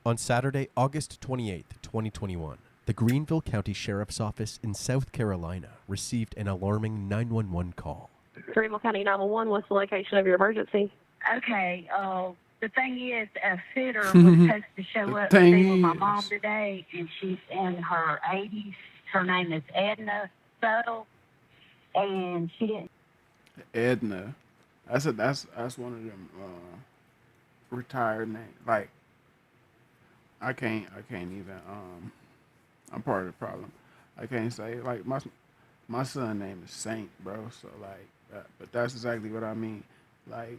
On Saturday, August 28th, 2021, the Greenville County Sheriff's Office in South Carolina received an alarming 911 call. Greenville County 911, what's the location of your emergency? Okay, the thing is, a sitter was supposed to show up to see with my mom today, and she's in her 80s. Her name is Edna Subtle, and she didn't. Edna, that's one of them retired names. Like, I can't even. I'm part of the problem. I can't say like my son name is Saint, bro. So like, but that's exactly what I mean. Like,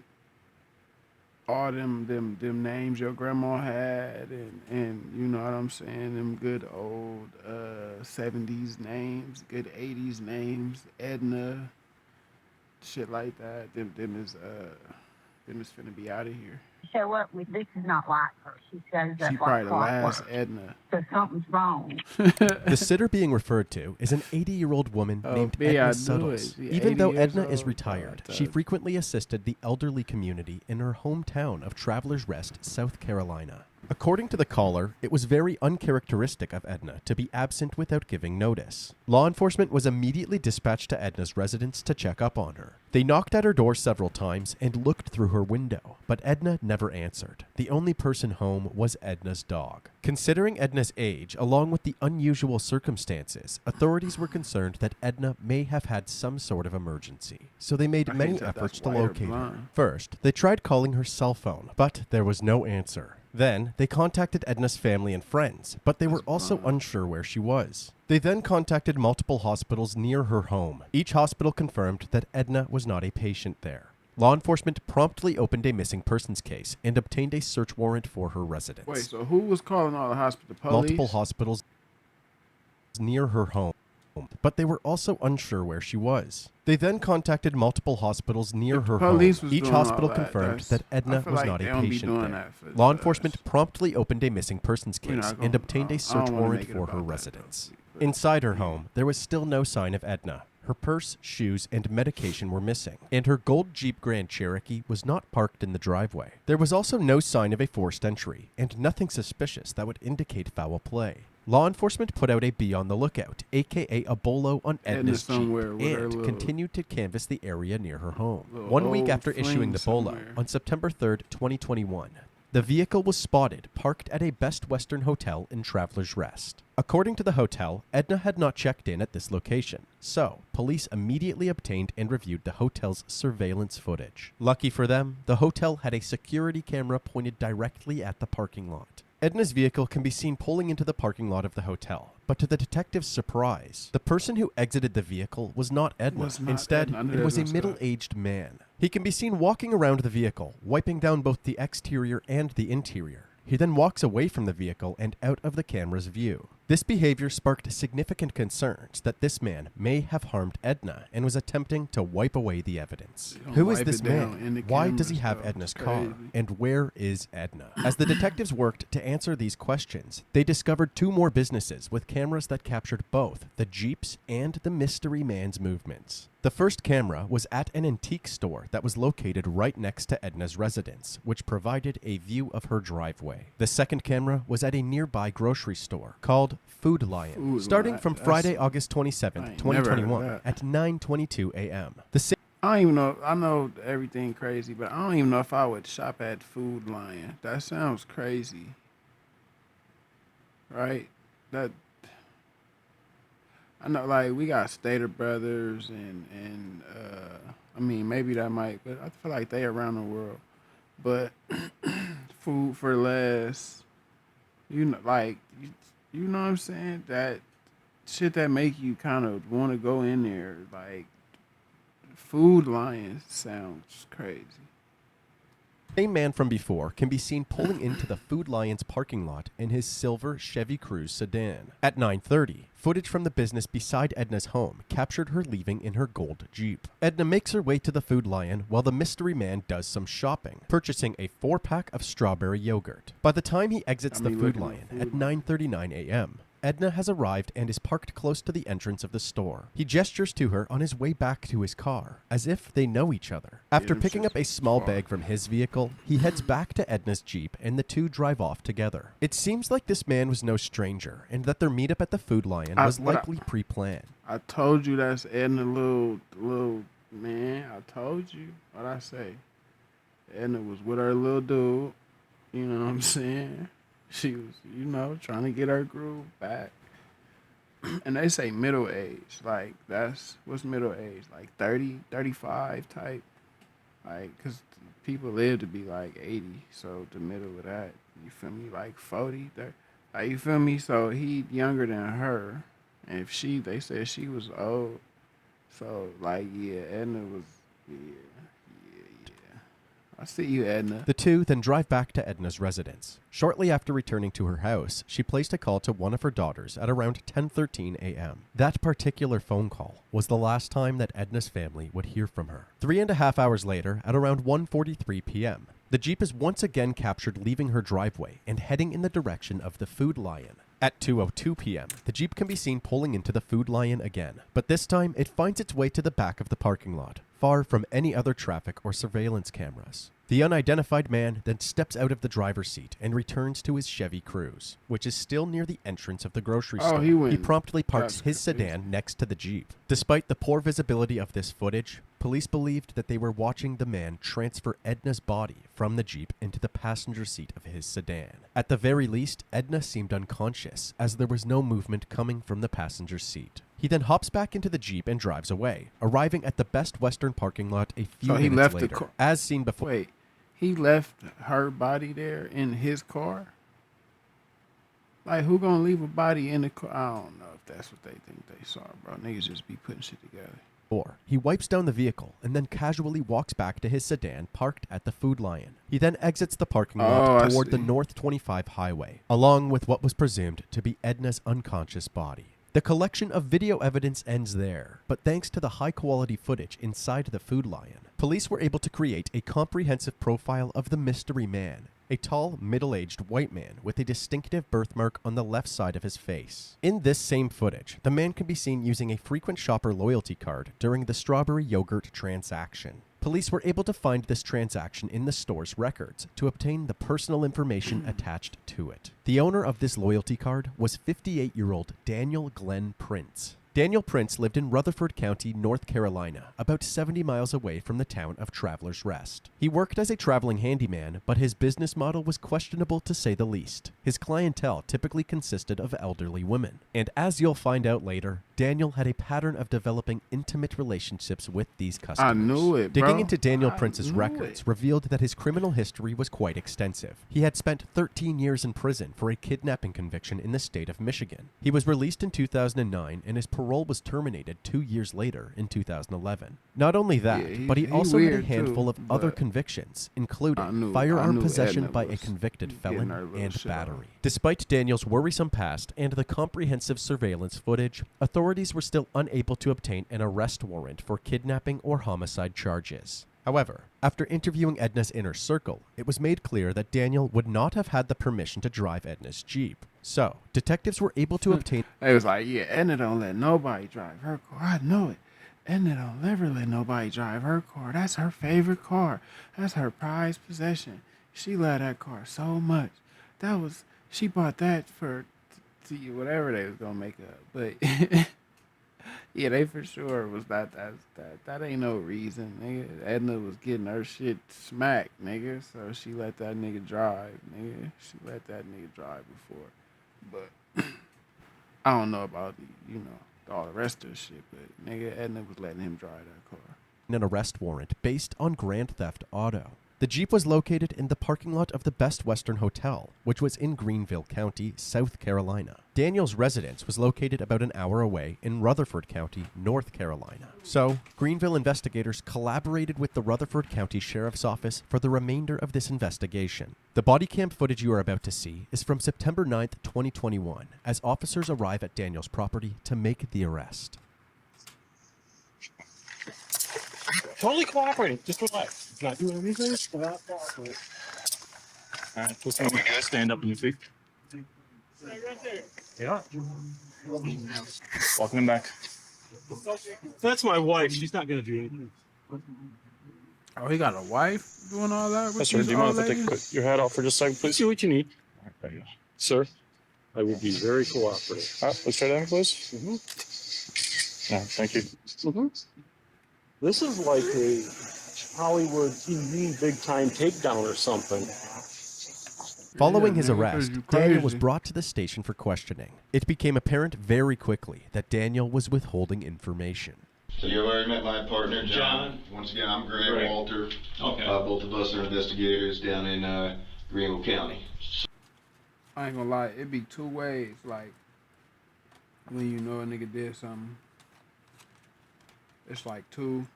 all them names your grandma had, and you know what I'm saying, them good old 70s names, good 80s names, Edna, shit like that. Them is finna be out of here. Show up with this is not like her. She shows up She like probably the last clockwork. Edna. So something's wrong. The sitter being referred to is an 80-year-old woman named Edna Seduces. Even though Edna is retired, she frequently assisted the elderly community in her hometown of Travelers Rest, South Carolina. According to the caller, it was very uncharacteristic of Edna to be absent without giving notice. Law enforcement was immediately dispatched to Edna's residence to check up on her. They knocked at her door several times and looked through her window, but Edna never answered. The only person home was Edna's dog. Considering Edna's age, along with the unusual circumstances, authorities were concerned that Edna may have had some sort of emergency, so they made many efforts to locate her. First, they tried calling her cell phone, but there was no answer. Then, they contacted Edna's family and friends, but they were also unsure where she was. They then contacted multiple hospitals near her home. Each hospital confirmed that Edna was not a patient there. Law enforcement promptly opened a missing persons case and obtained a search warrant for her residence. Wait, so who was calling all the hospital police? Multiple hospitals near her home, but they were also unsure where she was. They then contacted multiple hospitals near her home. Each hospital confirmed that Edna was not a patient there. Law enforcement promptly opened a missing persons case and obtained a search warrant for her residence. Inside her home, there was still no sign of Edna. Her purse, shoes, and medication were missing, and her gold Jeep Grand Cherokee was not parked in the driveway. There was also no sign of a forced entry, and nothing suspicious that would indicate foul play. Law enforcement put out a Be on the Lookout, aka a bolo, on Edna's Jeep and continued to canvass the area near her home. 1 week after issuing the bolo, on September 3rd, 2021, the vehicle was spotted parked at a Best Western hotel in Travelers Rest. According to the hotel, Edna had not checked in at this location, so police immediately obtained and reviewed the hotel's surveillance footage. Lucky for them, the hotel had a security camera pointed directly at the parking lot. Edna's vehicle can be seen pulling into the parking lot of the hotel, but to the detective's surprise, the person who exited the vehicle was not Edna. Instead, it was a middle-aged man. He can be seen walking around the vehicle, wiping down both the exterior and the interior. He then walks away from the vehicle and out of the camera's view. This behavior sparked significant concerns that this man may have harmed Edna and was attempting to wipe away the evidence. Who is this man? Why does he have Edna's car? And where is Edna? As the detectives worked to answer these questions, they discovered two more businesses with cameras that captured both the Jeeps and the mystery man's movements. The first camera was at an antique store that was located right next to Edna's residence, which provided a view of her driveway. The second camera was at a nearby grocery store called Food Lion, starting from Friday, August 27th, 2021 at 9:22 a.m. I don't even know. I know everything crazy, but I don't even know if I would shop at Food Lion. That sounds crazy, right? That I know, like, we got Stater Brothers and I mean, maybe that might, but I feel like they around the world. But Food for Less, you know, like, you know what I'm saying? That shit that make you kind of want to go in there, like, Food Lion sounds crazy. The same man from before can be seen pulling into the Food Lion's parking lot in his silver Chevy Cruze sedan. At 9:30, footage from the business beside Edna's home captured her leaving in her gold Jeep. Edna makes her way to the Food Lion while the mystery man does some shopping, purchasing a 4-pack of strawberry yogurt. By the time he exits the Food Lion at 9:39 a.m., Edna has arrived and is parked close to the entrance of the store. He gestures to her on his way back to his car, as if they know each other. After picking up a small bag from his vehicle, he heads back to Edna's Jeep and the two drive off together. It seems like this man was no stranger and that their meetup at the Food Lion was likely pre-planned. I told you that's Edna little man. I told you what I say. Edna was with her little dude. You know what I'm saying? She was, trying to get her groove back. And they say middle age. Like, what's middle age? Like 30, 35 type. Like, because people live to be like 80. So the middle of that, you feel me? Like 40, 30. Like, you feel me? So he younger than her. And if they said she was old. So, like, yeah, Edna was, yeah. I see you, Edna. The two then drive back to Edna's residence. Shortly after returning to her house, she placed a call to one of her daughters at around 10:13 a.m. That particular phone call was the last time that Edna's family would hear from her. 3.5 hours later, at around 1:43 p.m., the Jeep is once again captured leaving her driveway and heading in the direction of the Food Lion. At 2:02 p.m., the Jeep can be seen pulling into the Food Lion again, but this time it finds its way to the back of the parking lot, far from any other traffic or surveillance cameras. The unidentified man then steps out of the driver's seat and returns to his Chevy Cruze, which is still near the entrance of the grocery store. He promptly parks his sedan next to the Jeep. Despite the poor visibility of this footage, police believed that they were watching the man transfer Edna's body from the Jeep into the passenger seat of his sedan. At the very least, Edna seemed unconscious, as there was no movement coming from the passenger seat. He then hops back into the Jeep and drives away, arriving at the Best Western parking lot a few minutes later, as seen before. Wait, he left her body there in his car? Like, who gonna leave a body in the car? I don't know if that's what they think they saw, bro. Niggas just be putting shit together. He wipes down the vehicle and then casually walks back to his sedan parked at the Food Lion. He then exits the parking lot toward the North 25 highway, along with what was presumed to be Edna's unconscious body. The collection of video evidence ends there, but thanks to the high-quality footage inside the Food Lion, police were able to create a comprehensive profile of the mystery man, a tall, middle-aged white man with a distinctive birthmark on the left side of his face. In this same footage, the man can be seen using a frequent shopper loyalty card during the strawberry yogurt transaction. Police were able to find this transaction in the store's records to obtain the personal information attached to it. The owner of this loyalty card was 58-year-old Daniel Glenn Prince. Daniel Prince lived in Rutherford County, North Carolina, about 70 miles away from the town of Travelers Rest. He worked as a traveling handyman, but his business model was questionable to say the least. His clientele typically consisted of elderly women. And as you'll find out later, Daniel had a pattern of developing intimate relationships with these customers. I knew it, bro. Digging into Daniel Prince's records revealed that his criminal history was quite extensive. He had spent 13 years in prison for a kidnapping conviction in the state of Michigan. He was released in 2009 and his parole was terminated 2 years later in 2011. Not only that, but he also had a handful of other convictions, including firearm possession by a convicted felon and battery. Despite Daniel's worrisome past and the comprehensive surveillance footage, authorities were still unable to obtain an arrest warrant for kidnapping or homicide charges. However, after interviewing Edna's inner circle, it was made clear that Daniel would not have had the permission to drive Edna's Jeep. So, detectives were able to obtain... They was like, yeah, Edna don't let nobody drive her car. I know it. Edna don't never let nobody drive her car. That's her favorite car. That's her prized possession. She loved that car so much. She bought that for whatever they was gonna make up. But yeah, they for sure was that ain't no reason, nigga. Edna was getting her shit smacked, nigga. So she let that nigga drive, nigga. She let that nigga drive before. But I don't know about, all the rest of the shit, but nigga, Edna was letting him drive that car. An arrest warrant based on grand theft auto. The Jeep was located in the parking lot of the Best Western Hotel, which was in Greenville County, South Carolina. Daniel's residence was located about an hour away in Rutherford County, North Carolina. So, Greenville investigators collaborated with the Rutherford County Sheriff's Office for the remainder of this investigation. The body cam footage you are about to see is from September 9th, 2021, as officers arrive at Daniel's property to make the arrest. Totally cooperating. Just relax. It's not doing anything. We're not cooperating. All right. Stand up on your feet. Yeah. Welcome back. That's my wife. She's not gonna do anything. Oh, he got a wife doing all that with Yes, sir. these Do you mind old if I ladies? take your hat off for just a second, please? See what you need. All right, there you go. Sir, I will be very cooperative. All right, let's try that, please. Mm-hmm. Yeah, thank you. Mm-hmm. This is like a Hollywood TV big time takedown or something. Following his nigga, 'cause arrest, you Daniel was crazy. brought to the station for questioning. It became apparent very quickly that Daniel was withholding information. So you already met my partner, John. Once again, I'm Greg Walter. Okay. Both of us are investigators down in Greenville County. I ain't gonna lie, it be two ways. Like when you know a nigga did something, it's like two.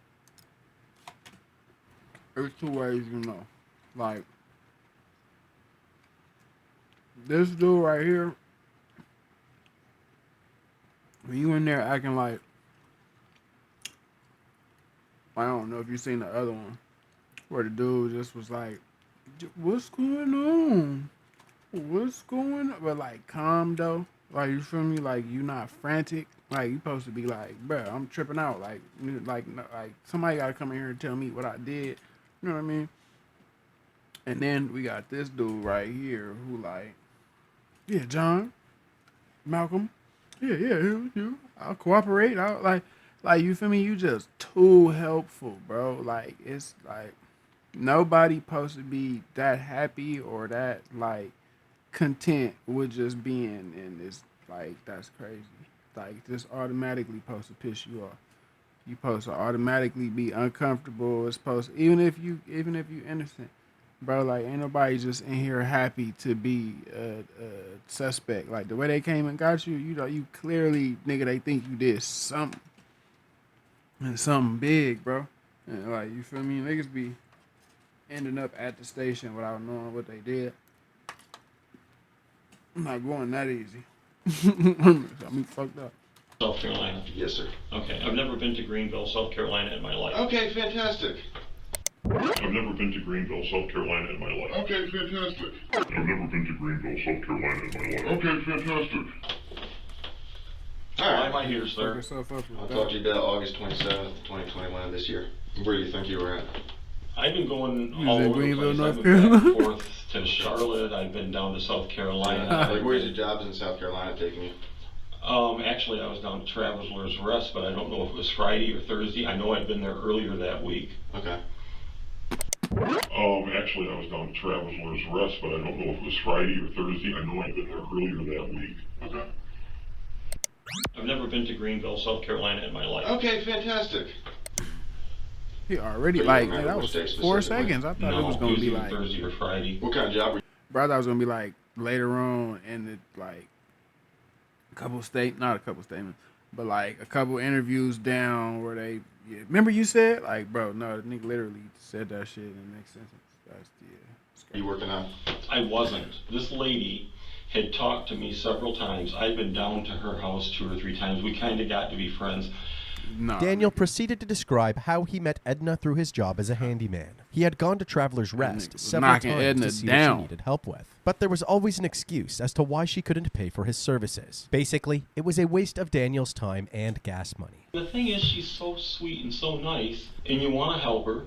There's two ways you know. Like this dude right here, when you in there acting like, I don't know if you seen the other one, where the dude just was like, "What's going on? What's going on?" But like calm though, like you feel me? Like you not frantic. Like you supposed to be like, "Bruh, I'm tripping out." Like somebody gotta come in here and tell me what I did. You know what I mean? And then we got this dude right here who like, "Yeah, John, Malcolm, yeah, you. I'll cooperate. I'll like you feel me? You just too helpful, bro. Like it's like nobody supposed to be that happy or that like content with just being in this. Like that's crazy. Like this automatically supposed to piss you off. You supposed to automatically be uncomfortable. It's supposed to, even if you innocent, bro. Like ain't nobody just in here happy to be a suspect. Like the way they came and got you, you know, you clearly nigga they think you did something and something big, bro. And like you feel me? Niggas be ending up at the station without knowing what they did. I'm not going that easy. I mean, fucked up. South Carolina. Yes, sir. Okay. I've never been to Greenville, South Carolina in my life. Okay, fantastic. I've never been to Greenville, South Carolina in my life. Okay, fantastic. I've never been to Greenville, South Carolina in my life. Okay, fantastic. All Why right. am I here, Fuck sir? yourself up with I'll that. talk to you about August 27th, 2021 this year. Where do you think you were at? I've been going You was all in over Greenville, the place. North I've been back and Carolina? forth to Charlotte. I've been down to South Carolina. Like, where's your jobs in South Carolina taking you? Actually, I was down to Traveler's Rest, but I don't know if it was Friday or Thursday. I know I'd been there earlier that week. Okay. Actually, I was down to Traveler's Rest, but I don't know if it was Friday or Thursday. I know I'd been there earlier that week. Okay. I've never been to Greenville, South Carolina in my life. Okay, fantastic. He already So you like remember that which was day 4 specifically? seconds. I thought No, it was gonna be either like, Thursday or Friday. What kind of job were you? bro, I thought it was gonna be like later on in the like not a couple statements, but like a couple interviews down where they remember you said like, bro, no, the nigga literally said that shit in the next sentence. That's Are you working on? I wasn't. This lady had talked to me several times. I'd been down to her house 2 or 3 times. We kind of got to be friends. nah, Daniel nigga. proceeded to describe how he met Edna through his job as a handyman. He had gone to Traveler's Rest nigga was several knocking times Edna to see down. what she needed help with. But there was always an excuse as to why she couldn't pay for his services. Basically, it was a waste of Daniel's time and gas money. The thing is, she's so sweet and so nice, and you want to help her.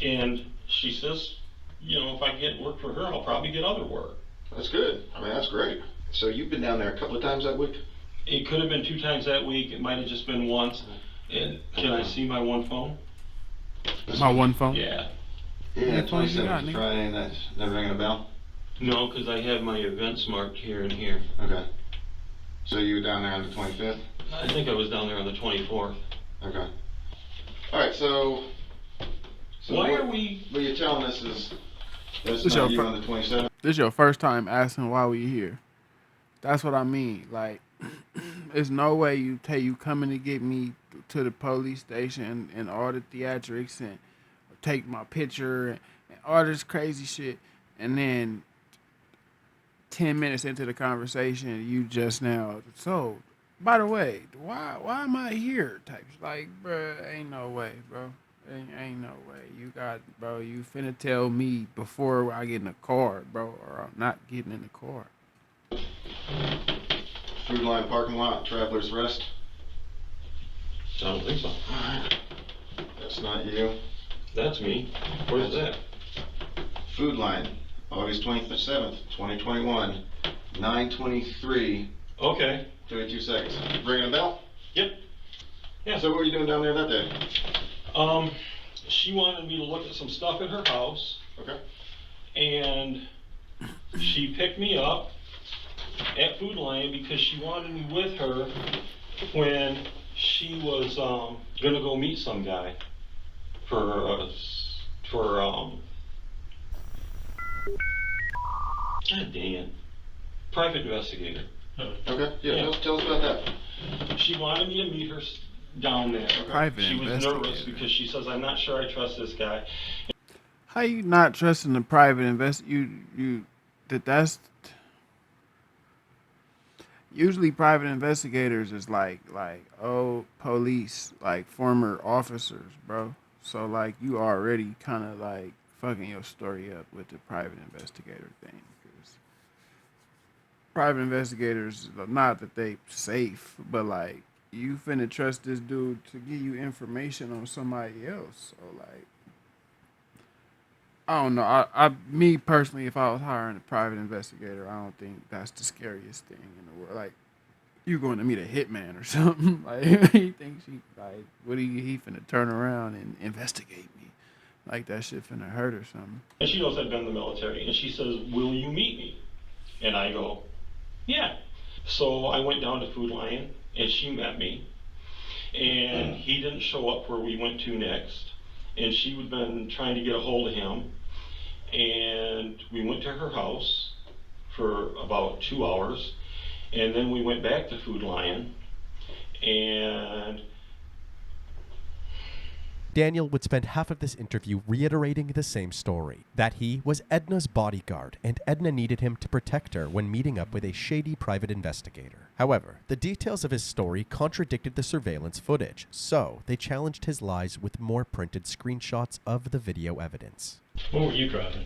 And she says, you know, if I get work for her, I'll probably get other work. That's good. I mean, that's great. So you've been down there a couple of times that week? It could have been 2 times that week. It might have just been once. And can I see my one phone? My one phone. Yeah. Yeah, What phone you got, 27th nigga? Friday, and that's never ringing a bell? No, because I have my events marked here and here. Okay. So you were down there on the 25th? I think I was down there on the 24th. Okay. All right, so Why what, are we... what you're telling us is that's This not your you fir- on the 27th? This your first time asking why we here. That's what I mean. Like, there's no way you coming to get me to the police station and all the theatrics and take my picture and all this crazy shit, and then 10 minutes into the conversation, you just now. So, by the way, why am I here? Type like, bro, ain't no way, bro. Ain't no way. You finna tell me before I get in the car, bro, or I'm not getting in the car. Food Line parking lot, Traveler's Rest. I don't think so. Alright. That's not you. That's me. Where's that? Food Line, August 27th, 2021, 9:23. Okay. 32 seconds. Ringing a bell? Yep. Yeah. So what were you doing down there that day? She wanted me to look at some stuff at her house. Okay. And she picked me up at Food Line because she wanted me with her when she was gonna go meet some guy for God dang it, private investigator. Okay. Yeah. Tell us about that. She wanted me to meet her down there. Private She was investigator. nervous because she says, I'm not sure I trust this guy. How you not trusting the private that's usually private investigators is like police, like former officers, bro. So like you already kind of like fucking your story up with the private investigator thing. Cause private investigators, not that they safe, but like you finna trust this dude to give you information on somebody else. So like, I don't know. Me personally, if I was hiring a private investigator, I don't think that's the scariest thing in the world. Like, you going to meet a hitman or something. Like, he thinks what he finna turn around and investigate me? Like, that shit finna hurt or something. And she knows I've been in the military, and she says, will you meet me? And I go, yeah. So I went down to Food Lion, and she met me. And he didn't show up where we went to next. And she had been trying to get a hold of him. And we went to her house for about 2 hours. And then we went back to Food Lion. And Daniel would spend half of this interview reiterating the same story, that he was Edna's bodyguard and Edna needed him to protect her when meeting up with a shady private investigator. However, the details of his story contradicted the surveillance footage, so they challenged his lies with more printed screenshots of the video evidence. what were you driving?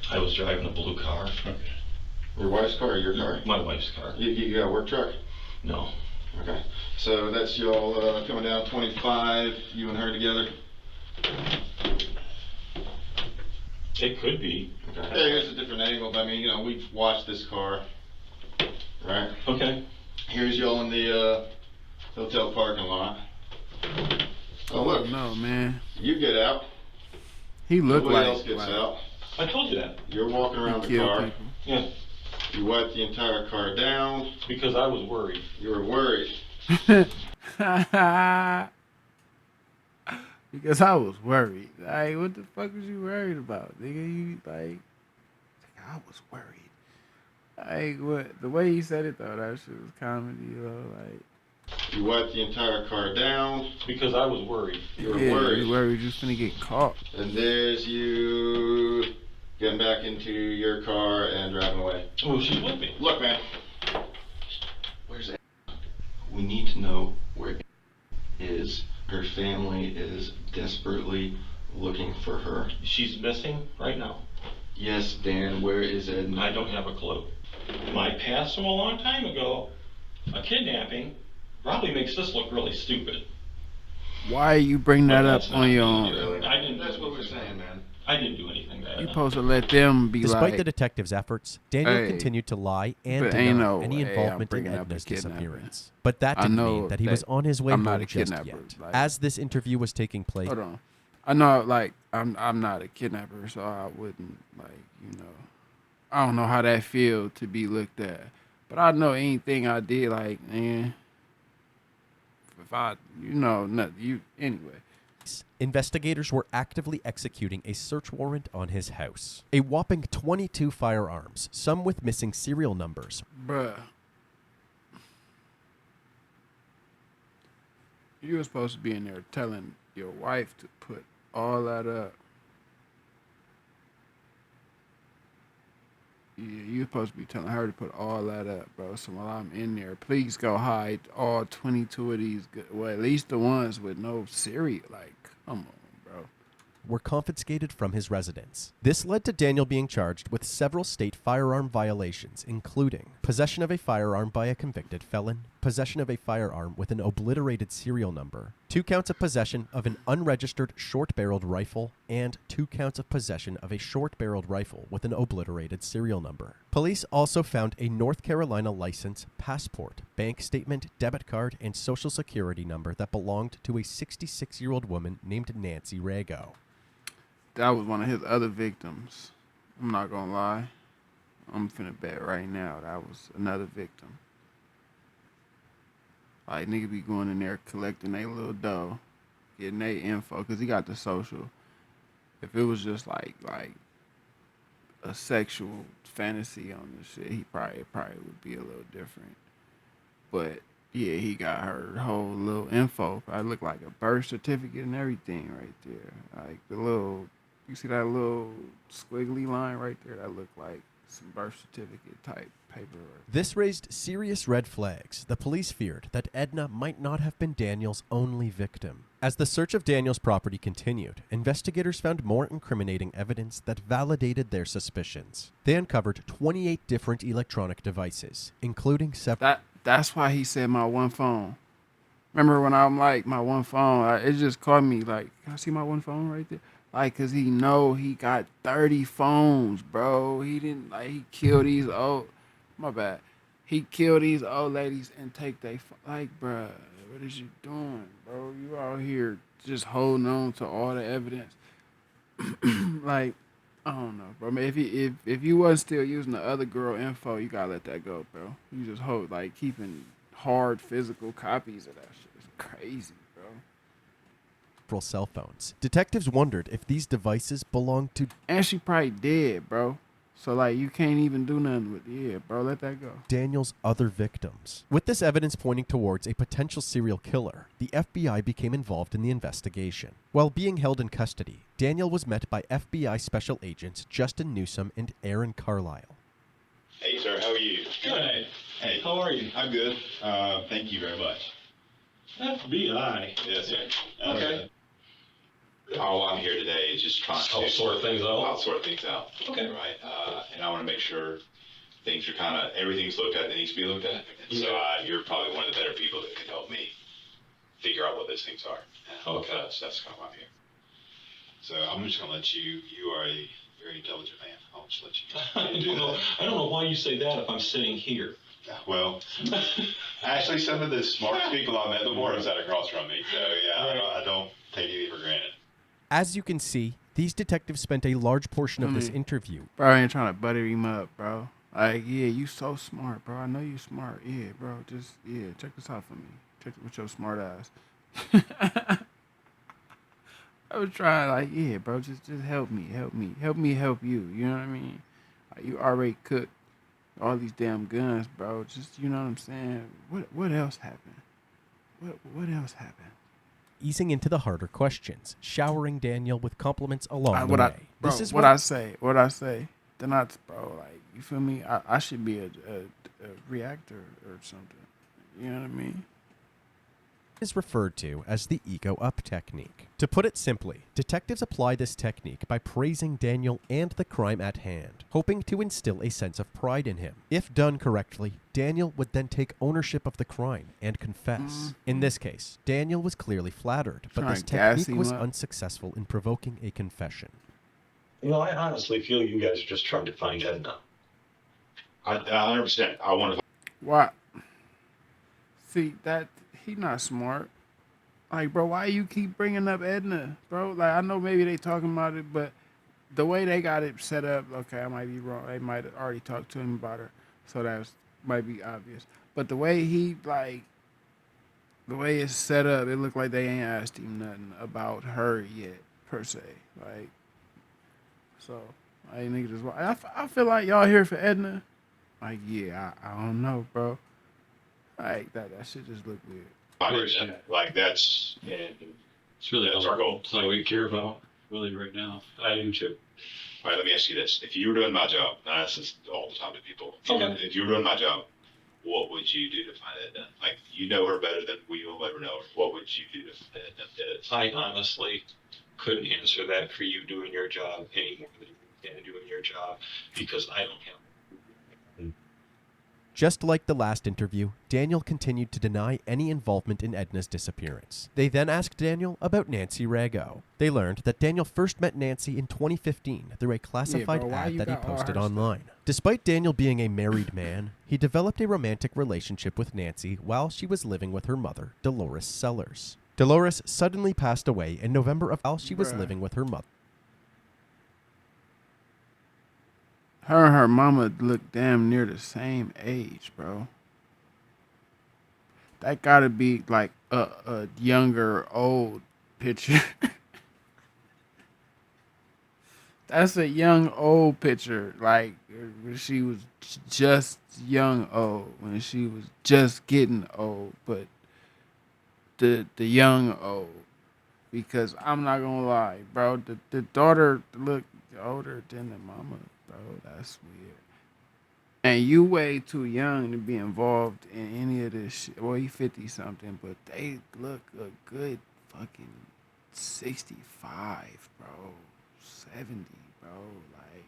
I was driving a blue car. Okay. Your wife's car or your car? My wife's car. You got a work truck? No. Okay. So that's y'all coming down 25, you and her together? It could be. Okay. Yeah, here's a different angle, but I mean, we've watched this car, right? Okay. Here's y'all in the hotel parking lot. Oh, look. No, man. You get out. He looked Nobody like... else gets out. I told you that. You're walking around the kill car. people. Yeah. You wipe the entire car down. Because I was worried. You were worried. Because I was worried. Like, what the fuck was you worried about? Nigga, you like I was worried. Like, what? The way he said it though, that shit was comedy, like. You wipe the entire car down. Because I was worried. You were worried. You were worried you was finna get caught. And there's you getting back into your car and driving away. Well, she's with me. Look, man. Where's Anna? We need to know where Anna is. Her family is desperately looking for her. She's missing right now. Yes, Dan, where is Edna? I don't have a clue. My past from a long time ago, a kidnapping, probably makes this look really stupid. Why you bring that up on your own? I didn't. That's what we're saying, man. I didn't do anything bad. You supposed to let them be Despite like... the detective's efforts, Daniel Hey, continued to lie and but deny ain't no any way I'm involvement in bringing up a Edna's kidnapper. disappearance. But that I didn't know mean that he that was on his way I'm not home a just kidnapper, yet. like- As this interview was taking place, Hold on. I know, like, I'm not a kidnapper, so I wouldn't, like, I don't know how that feel to be looked at. But I know anything I did, like, man, if I, nothing, anyway. investigators were actively executing a search warrant on his house. A whopping 22 firearms, some with missing serial numbers. Bruh. You were supposed to be in there telling your wife to put all that up. Yeah, you supposed to be telling her to put all that up, bro. So while I'm in there, please go hide all 22 of these. Well, at least the ones with no serial. Like, come on, bro. were confiscated from his residence. This led to Daniel being charged with several state firearm violations, including possession of a firearm by a convicted felon, possession of a firearm with an obliterated serial number, 2 counts of possession of an unregistered short-barreled rifle, and 2 counts of possession of a short-barreled rifle with an obliterated serial number. Police also found a North Carolina license, passport, bank statement, debit card, and social security number that belonged to a 66-year-old woman named Nancy Rago. That was one of his other victims. I'm not gonna lie. I'm finna bet right now that was another victim. Like, nigga be going in there collecting their little dough, getting their info, because he got the social. If it was just like a sexual fantasy on this shit, it probably would be a little different. But yeah, he got her whole little info. Probably looked like a birth certificate and everything right there. Like the little, you see that little squiggly line right there? That looked like some birth certificate type paperwork. This raised serious red flags. The police feared that Edna might not have been Daniel's only victim. As the search of Daniel's property continued, investigators found more incriminating evidence that validated their suspicions. They uncovered 28 different electronic devices, including several... That's why he said my one phone. Remember when I'm like, my one phone, it just caught me like, can I see my one phone right there? Like, cause he know he got 30 phones, bro. He didn't, like, he killed these old, my bad. He killed these old ladies and take they, like, bruh, what is you doing, bro? You out here just holding on to all the evidence. Like, I don't know, bro. I mean, if you wasn't still using the other girl info, you gotta let that go, bro. You just hold, like, keeping hard physical copies of that shit. It's crazy, bro. Cell phones. Detectives wondered if these devices belonged to... And she probably dead, bro. So, like, you can't even do nothing with it. Yeah, bro, let that go. Daniel's other victims. With this evidence pointing towards a potential serial killer, the FBI became involved in the investigation. While being held in custody, Daniel was met by FBI Special Agents Justin Newsom and Aaron Carlisle. Hey, sir, how are you? Good. Hey, How are you? I'm good. Thank you very much. FBI. Yes, sir. Okay. All I'm here today is just trying to sort things out. I'll sort things out. Okay. Right. And I want to make sure things are everything's looked at that needs to be looked at. And so you're probably one of the better people that can help me figure out what those things are. Okay. That's kind of why I'm here. So I'm just going to let you are a very intelligent man. I'll just let you know. I don't know why you say that if I'm sitting here. Well, actually, some of the smartest people I met before have sat across from me. So, yeah, Right. I don't take anything for granted. As you can see, these detectives spent a large portion of this interview... Bro, I ain't trying to butter him up, bro. Like, yeah, you so smart, bro. I know you smart. Yeah, bro, check this out for me. Check it with your smart ass. I was trying, like, yeah, bro, just help me. Help you. You know what I mean? Like, you already cooked all these damn guns, bro. Just, you know what I'm saying? What else happened? What else happened? Easing into the harder questions, showering Daniel with compliments along the way. This is what I say. They're not, bro, like, you feel me? I should be a reactor or something. You know what I mean? Is referred to as the ego up technique. To put it simply, detectives apply this technique by praising Daniel and the crime at hand, hoping to instill a sense of pride in him. If done correctly, Daniel would then take ownership of the crime and confess. In this case, Daniel was clearly flattered, but this technique was unsuccessful in provoking a confession. You know, I honestly feel you guys are just trying to find Edna. I 100%. I want to. Why? See, that he not smart. Like, bro, why you keep bringing up Edna, bro? Like, I know maybe they talking about it, but the way they got it set up, okay, I might be wrong. They might have already talked to him about her, so that might be obvious. But the way the way it's set up, it looked like they ain't asked him nothing about her yet, per se. Like, so I nigga just. I feel like y'all here for Edna. Like, yeah, I don't know, bro. Like that shit just look weird. Like that's It's really that's our goal. That's all we care about, really, right now. I do too. All right, let me ask you this: if you were doing my job, and I ask this all the time to people, Okay. if you were doing my job, what would you do to find Edna? Like, you know her better than we will ever know her. What would you do to find Edna? I honestly couldn't answer that for you doing your job any more than you can doing your job because I don't have. Just like the last interview, Daniel continued to deny any involvement in Edna's disappearance. They then asked Daniel about Nancy Rago. They learned that Daniel first met Nancy in 2015 through a classified ad that he posted online. Despite Daniel being a married man, he developed a romantic relationship with Nancy while she was living with her mother, Dolores Sellers. Dolores suddenly passed away in November of while she was living with her mother. Her and her mama look damn near the same age, bro. That gotta be like a younger, old picture. That's a young, old picture. Like when she was just young, old. When she was just getting old. But the young, old. Because I'm not gonna lie, bro. The daughter look older than the mama, bro. That's weird. And you way too young to be involved in any of this shit. Well, he 50 something, but they look a good fucking 65, bro. 70, bro. Like,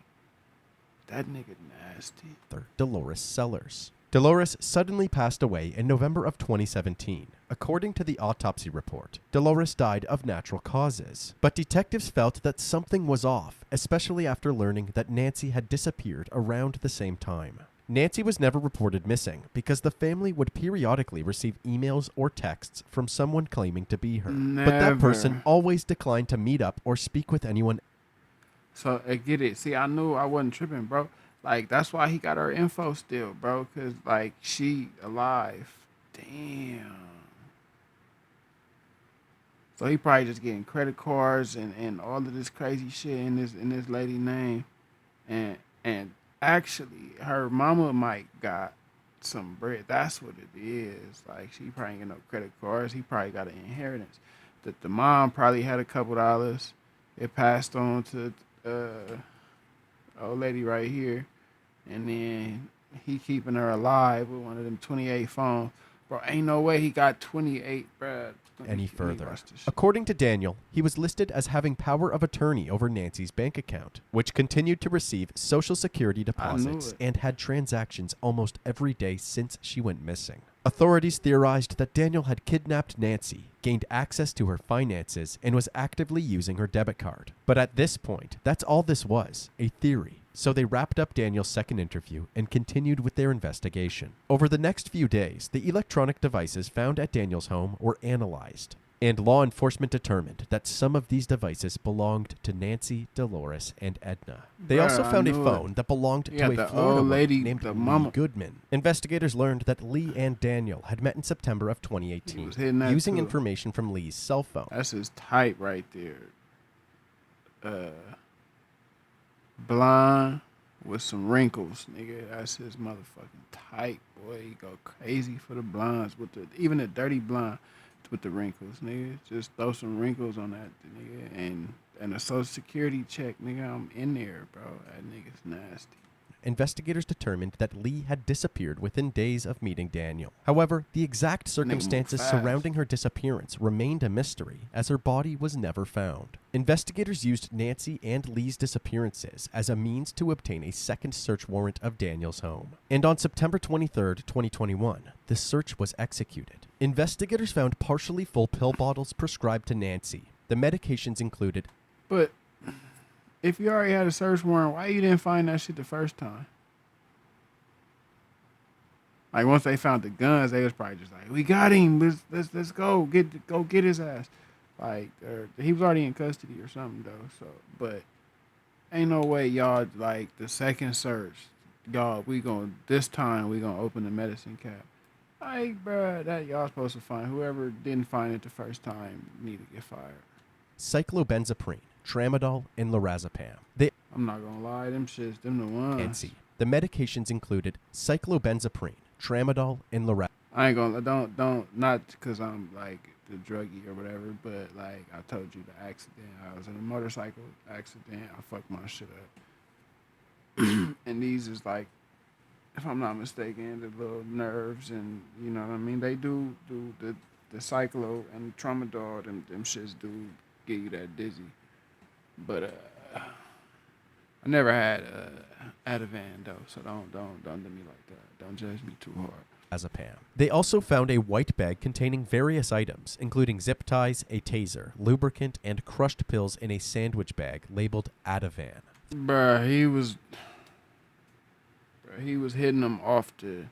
that nigga nasty. Dolores Sellers. Dolores suddenly passed away in November of 2017. According to the autopsy report, Dolores died of natural causes. But detectives felt that something was off, especially after learning that Nancy had disappeared around the same time. Nancy was never reported missing because the family would periodically receive emails or texts from someone claiming to be her. Never. But that person always declined to meet up or speak with anyone. So, I get it. See, I knew I wasn't tripping, bro. Like, that's why he got her info still, bro. Because, like, she alive. Damn. So he probably just getting credit cards and all of this crazy shit in this lady name. And actually, her mama might got some bread. That's what it is. Like, she probably ain't get no credit cards. He probably got an inheritance. That the mom probably had a couple dollars. It passed on to old lady right here. And then he keeping her alive with one of them 28 phones. Bro, ain't no way he got 28, bro. Any further. According to Daniel, he was listed as having power of attorney over Nancy's bank account, which continued to receive Social Security deposits and had transactions almost every day since she went missing. Authorities theorized that Daniel had kidnapped Nancy, gained access to her finances, and was actively using her debit card. But at this point, that's all this was, a theory. So they wrapped up Daniel's second interview and continued with their investigation. Over the next few days, the electronic devices found at Daniel's home were analyzed, and law enforcement determined that some of these devices belonged to Nancy, Dolores, and Edna. They also found a phone that belonged to a Florida lady named Lee Goodman. Investigators learned that Lee and Daniel had met in September of 2018, using information from Lee's cell phone. That's his type right there. Blonde with some wrinkles, nigga. That's his motherfucking type, boy. He go crazy for the blondes with even the dirty blonde with the wrinkles, nigga. Just throw some wrinkles on that, nigga, and a Social Security check, nigga. I'm in there, bro. That nigga's nasty. Investigators determined that Lee had disappeared within days of meeting Daniel. However, the exact circumstances surrounding her disappearance remained a mystery, as her body was never found. Investigators used Nancy and Lee's disappearances as a means to obtain a second search warrant of Daniel's home. And on September 23, 2021, the search was executed. Investigators found partially full pill bottles prescribed to Nancy. The medications included... But... if you already had a search warrant, why you didn't find that shit the first time? Like, once they found the guns, they was probably just like, "We got him. Let's go get his ass." Like, he was already in custody or something though. So, but ain't no way y'all like the second search, y'all. This time we gonna open the medicine cap. Like, bruh, that y'all supposed to find. Whoever didn't find it the first time need to get fired. Cyclobenzaprine, tramadol, and lorazepam. I'm not gonna lie, them the ones. Nancy. The medications included cyclobenzaprine, tramadol, and lorazepam. I ain't gonna not because I'm like the druggie or whatever, but like I told you the accident. I was in a motorcycle accident. I fucked my shit up. And these is like, if I'm not mistaken, the little nerves and you know what I mean. They do the cyclo and tramadol. Them shits do give you that dizzy. But I never had Ativan though, so don't do me like that. Don't judge me too hard. Diazepam. They also found a white bag containing various items, including zip ties, a taser, lubricant, and crushed pills in a sandwich bag labeled Ativan. Bruh, he was hitting them off the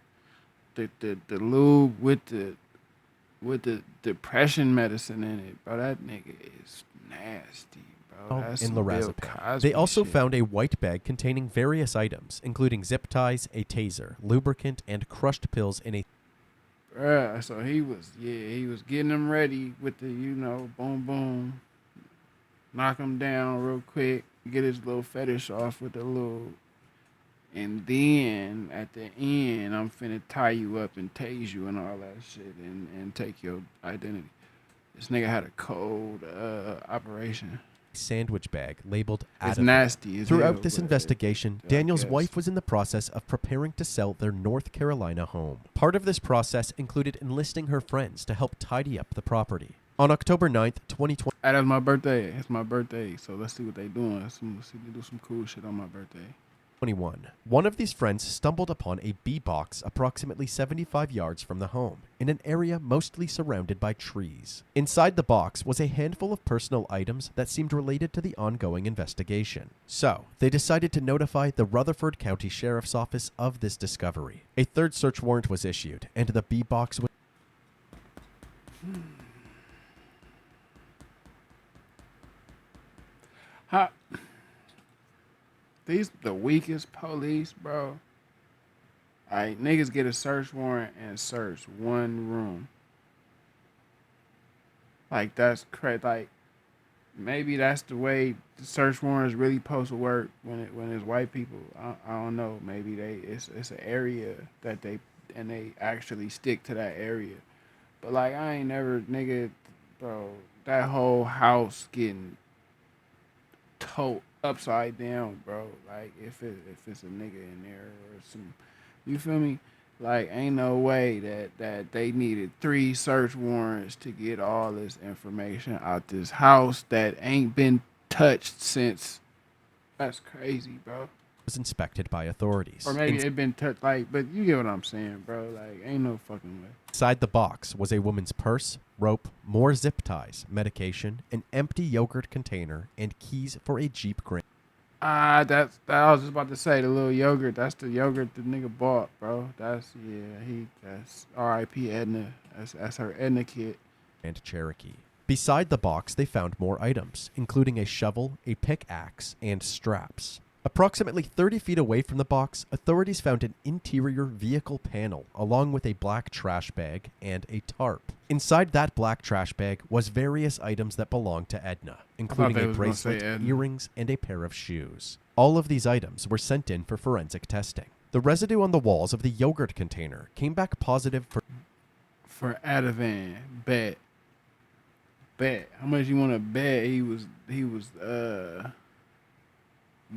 lube with the depression medicine in it, bro. That nigga is nasty, bro. That's And some Bill lorazepam. Cosby They also shit. found a white bag containing various items, including zip ties, a taser, lubricant, and crushed pills in a... Bruh, so he was getting them ready with the, boom, boom, knock him down real quick, get his little fetish off with the little, and then at the end, I'm finna tie you up and tase you and all that shit and take your identity. This nigga had a cold operation. Sandwich bag labeled It's Ativan. nasty as Throughout hell, this but investigation, I Daniel's guess. wife was in the process of preparing to sell their North Carolina home. Part of this process included enlisting her friends to help tidy up the property. On October 9th, 2020... That's my birthday. It's my birthday, so let's see what they doing. Let's see they do some cool shit on my birthday. One of these friends stumbled upon a bee box approximately 75 yards from the home, in an area mostly surrounded by trees. Inside the box was a handful of personal items that seemed related to the ongoing investigation. So, they decided to notify the Rutherford County Sheriff's Office of this discovery. A third search warrant was issued, and the bee box was... These the weakest police, bro. Alright, niggas get a search warrant and search one room. Like, that's crazy. Like, maybe that's the way the search warrant is really supposed to work when it's white people. I don't know. Maybe it's an area that they actually stick to that area. But like, I ain't never, nigga, bro. That whole house getting tote upside down, bro. Like, if it's a nigga in there or some, you feel me? Like, ain't no way that they needed 3 search warrants to get all this information out this house that ain't been touched since. That's crazy, bro. was inspected by authorities. Or maybe it been touched, like, but you get what I'm saying, bro. Like, ain't no fucking way. Inside the box was a woman's purse, rope, more zip ties, medication, an empty yogurt container, and keys for a Jeep Grand. I was just about to say, the little yogurt. That's the yogurt the nigga bought, bro. That's R.I.P. Edna. That's her Edna kit. And Cherokee. Beside the box, they found more items, including a shovel, a pickaxe, and straps. Approximately 30 feet away from the box, authorities found an interior vehicle panel, along with a black trash bag and a tarp. Inside that black trash bag was various items that belonged to Edna, including a bracelet, earrings, and a pair of shoes. All of these items were sent in for forensic testing. The residue on the walls of the yogurt container came back positive for Ativan. Bet. How much you want to bet he was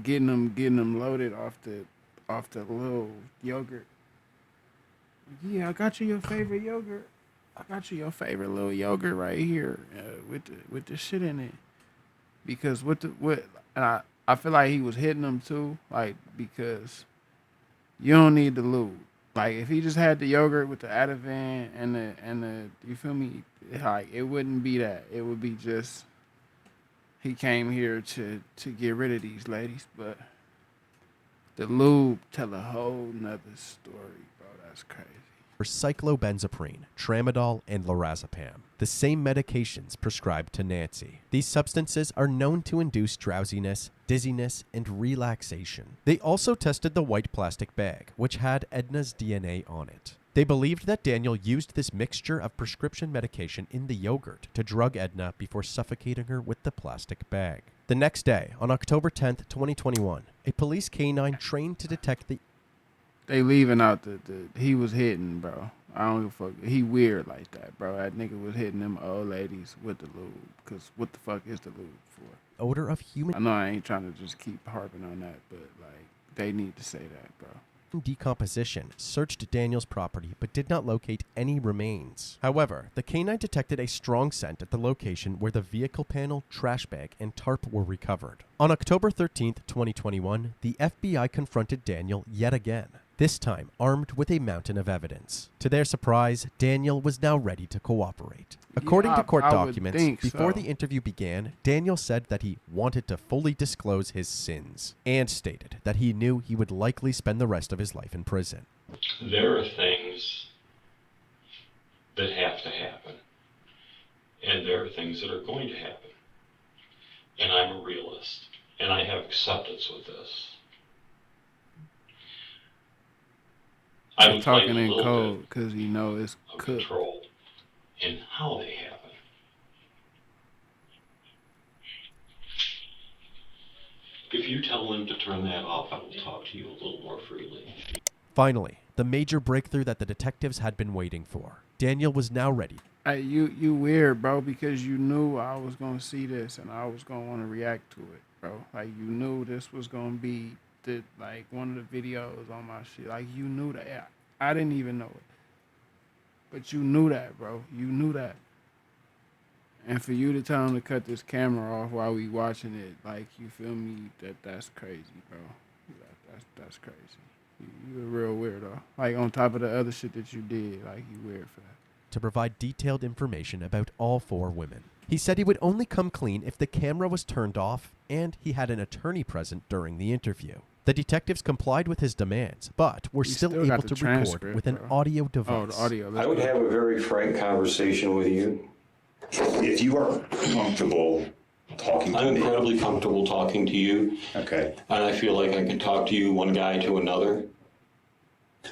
getting them loaded off the little yogurt? Yeah, I got you your favorite yogurt. I got you your favorite little yogurt right here with the shit in it. Because and I feel like he was hitting them too, like, because you don't need the lube. Like, if he just had the yogurt with the Ativan and the you feel me, like, it wouldn't be that. It would be just he came here to get rid of these ladies. But the lube tell a whole nother story, bro. That's crazy. for cyclobenzaprine, tramadol, and lorazepam, the same medications prescribed to Nancy. These substances are known to induce drowsiness, dizziness, and relaxation. They also tested the white plastic bag, which had Edna's DNA on it. They believed that Daniel used this mixture of prescription medication in the yogurt to drug Edna before suffocating her with the plastic bag. The next day, on October 10th, 2021, a police canine trained to detect the... They leaving out the he was hitting, bro. I don't give a fuck. He weird like that, bro. That nigga was hitting them old ladies with the lube. Because what the fuck is the lube for? odor of human... I know I ain't trying to just keep harping on that, but, like, they need to say that, bro. decomposition searched Daniel's property but did not locate any remains. However, the canine detected a strong scent at the location where the vehicle panel, trash bag, and tarp were recovered. On October 13, 2021, the FBI confronted Daniel yet again, this time armed with a mountain of evidence. To their surprise, Daniel was now ready to cooperate. According to court documents, before the interview began, Daniel said that he wanted to fully disclose his sins and stated that he knew he would likely spend the rest of his life in prison. There are things that have to happen, and there are things that are going to happen. And I'm a realist, and I have acceptance with this. I'm talking in code because you know it's control in how they happen. If you tell them to turn that off, I will talk to you a little more freely. Finally, the major breakthrough that the detectives had been waiting for. Daniel was now ready. Hey, you weird, bro, because you knew I was gonna see this and I was gonna want to react to it, bro. Like you knew this was gonna be like one of the videos on my shit. Like you knew that. I didn't even know it, but you knew that, bro. You knew that. And for you to tell him to cut this camera off while we watching it, like you feel me? That's crazy, bro. That's crazy. You a real weirdo. Like on top of the other shit that you did, like you weird for that. To provide detailed information about all 4 women. He said he would only come clean if the camera was turned off and he had an attorney present during the interview. The detectives complied with his demands, but were still able to record with an audio device. Oh, the audio. I would have a very frank conversation with you. If you are comfortable talking to me. I'm incredibly comfortable talking to you. Okay. And I feel like I can talk to you one guy to another.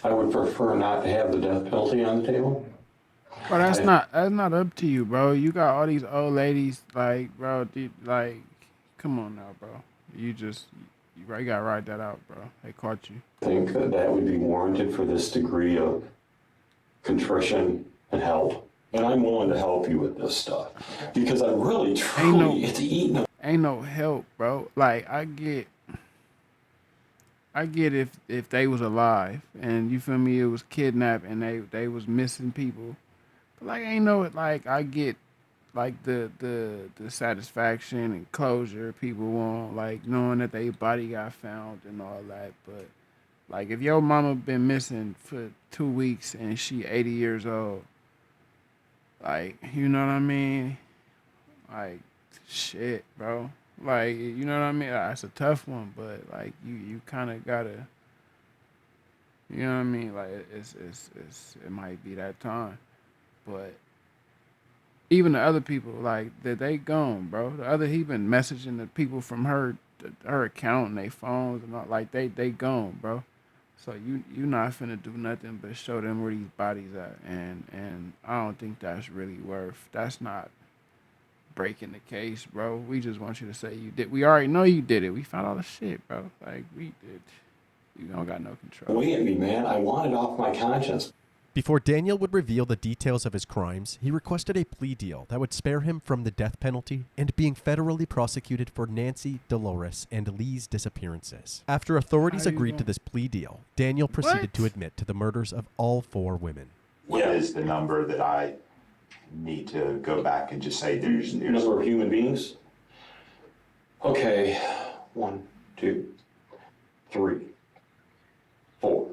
I would prefer not to have the death penalty on the table. But that's not up to you, bro. You got all these old ladies, like, bro, like, come on now, bro. You gotta write that out, bro. They caught you. I think that would be warranted for this degree of contrition and help. And I'm willing to help you with this stuff because I really, truly, it's eating. Ain't no help, bro. Like, I get if they was alive and you feel me, it was kidnapped and they was missing people. But like, ain't no, like, I get like the satisfaction and closure people want, like knowing that their body got found and all that. But like, if your mama been missing for 2 weeks and she 80 years old, like, you know what I mean? Like, shit, bro. Like, you know what I mean? That's a tough one, but like, you kind of gotta, you know what I mean? Like, it might be that time, but even the other people, like, they gone, bro. He been messaging the people from her account and their phones and all, like, they gone, bro. So you not finna do nothing but show them where these bodies at, and I don't think that's really that's not breaking the case, bro. We just want you to say you did. We already know you did it. We found all the shit, bro. Like, we did. You don't got no control. Wait at me, man. I want it off my conscience. Before Daniel would reveal the details of his crimes, he requested a plea deal that would spare him from the death penalty and being federally prosecuted for Nancy, Dolores, and Lee's disappearances. After authorities agreed to this plea deal, Daniel proceeded to admit to the murders of all 4 women. What is the number that I need to go back and just say there's Number of human beings? Okay. 1, 2, 3, 4.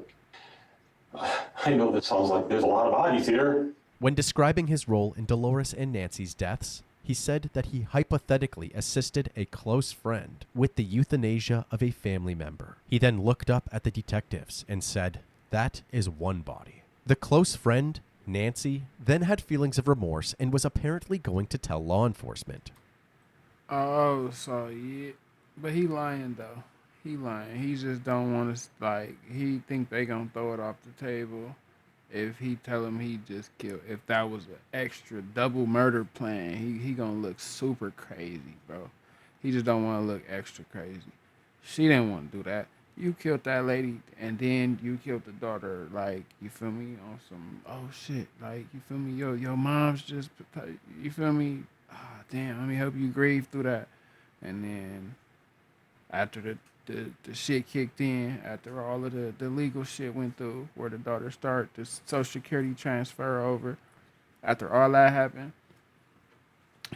I know that sounds like there's a lot of bodies here. When describing his role in Dolores and Nancy's deaths, he said that he hypothetically assisted a close friend with the euthanasia of a family member. He then looked up at the detectives and said, "That is one body." The close friend, Nancy, then had feelings of remorse and was apparently going to tell law enforcement. Oh, so yeah. But he lying, though. He lying. He just don't want to, like, he think they gonna throw it off the table if he tell him he just killed. If that was an extra double murder plan, he gonna look super crazy, bro. He just don't want to look extra crazy. She didn't want to do that. You killed that lady, and then you killed the daughter. Like, you feel me? On some, oh shit. Like, you feel me? Your mom's just, you feel me? Ah, damn, let me help you grieve through that. And then after the shit kicked in after all of the legal shit went through, where the daughter start the Social Security transfer over. After all that happened,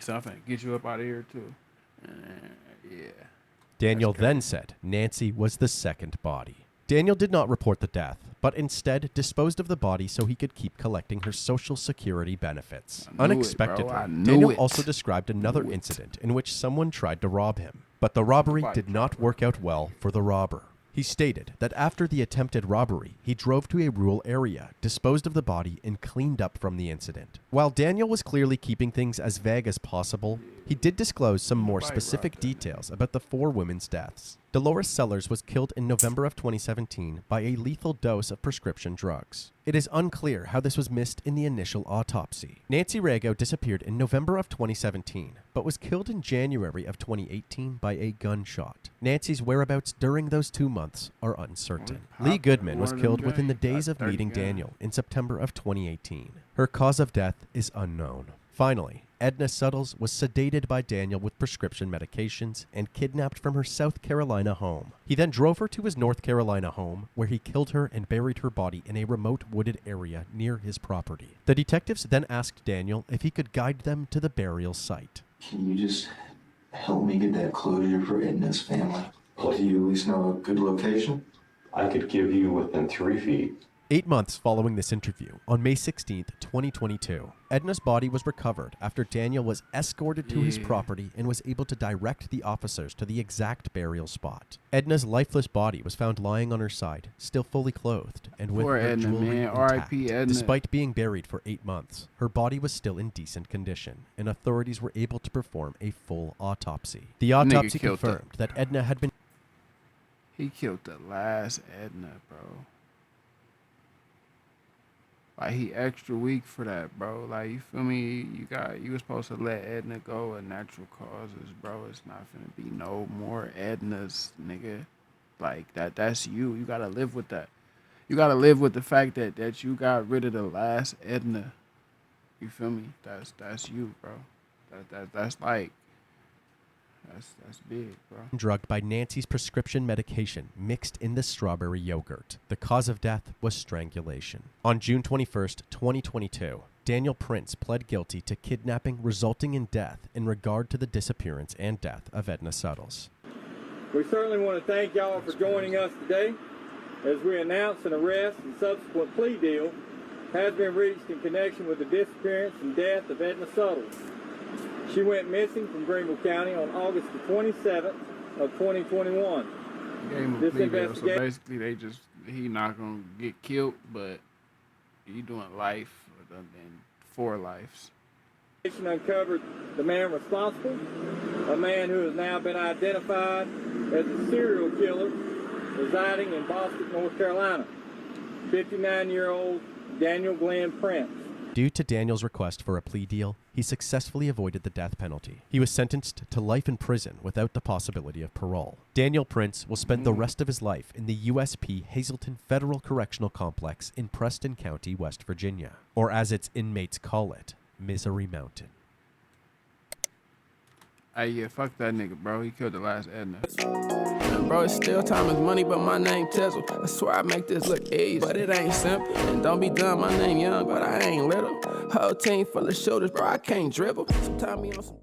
so I'm finna get you up out of here too. Yeah. Daniel then said Nancy was the second body. Daniel did not report the death, but instead disposed of the body so he could keep collecting her Social Security benefits. Unexpectedly, Daniel also described another incident in which someone tried to rob him, but the robbery did not work out well for the robber. He stated that after the attempted robbery, he drove to a rural area, disposed of the body, and cleaned up from the incident. While Daniel was clearly keeping things as vague as possible, he did disclose some more specific details about the 4 women's deaths. Dolores Sellers was killed in November of 2017 by a lethal dose of prescription drugs. It is unclear how this was missed in the initial autopsy. Nancy Rago disappeared in November of 2017, but was killed in January of 2018 by a gunshot. Nancy's whereabouts during those 2 months are uncertain. Lee Goodman was killed within the days of meeting Daniel in September of 2018. Her cause of death is unknown. Finally, Edna Suttles was sedated by Daniel with prescription medications and kidnapped from her South Carolina home. He then drove her to his North Carolina home, where he killed her and buried her body in a remote wooded area near his property. The detectives then asked Daniel if he could guide them to the burial site. Can you just help me get that closure for Edna's family? Do you at least know a good location? I could give you within 3 feet. 8 months following this interview, on May 16, 2022, Edna's body was recovered after Daniel was escorted to his property and was able to direct the officers to the exact burial spot. Edna's lifeless body was found lying on her side, still fully clothed, and with her jewelry intact. Despite being buried for 8 months, her body was still in decent condition, and authorities were able to perform a full autopsy. The autopsy confirmed that Edna had been... He killed the last Edna, bro. Like, he extra weak for that, bro. Like, you feel me? You were supposed to let Edna go of natural causes, bro. It's not finna be no more Ednas, nigga. Like, that's you. You gotta live with that. You gotta live with the fact that you got rid of the last Edna. You feel me? That's you, bro. That's like... That's big, bro. Drugged by Nancy's prescription medication mixed in the strawberry yogurt. The cause of death was strangulation. On June 21st, 2022, Daniel Prince pled guilty to kidnapping resulting in death in regard to the disappearance and death of Edna Suttles. We certainly want to thank y'all for joining us today as we announce an arrest and subsequent plea deal has been reached in connection with the disappearance and death of Edna Suttles. She went missing from Greenville County on August the 27th of 2021. This investigation. So basically, he not gonna get killed, but he doing life and 4 lives. Uncovered the man responsible, a man who has now been identified as a serial killer residing in Boston, North Carolina. 59-year-old Daniel Glenn Prince. Due to Daniel's request for a plea deal, he successfully avoided the death penalty. He was sentenced to life in prison without the possibility of parole. Daniel Prince will spend the rest of his life in the USP Hazleton Federal Correctional Complex in Preston County, West Virginia, or as its inmates call it, Misery Mountain. Hey, yeah, fuck that nigga, bro. He killed the last Edna. Bro, it's still time is money, but my name Tezzle. I swear I make this look easy, but it ain't simple. And don't be dumb, my name young, but I ain't little. Whole team full of shooters, bro, I can't dribble. Sometimes me on some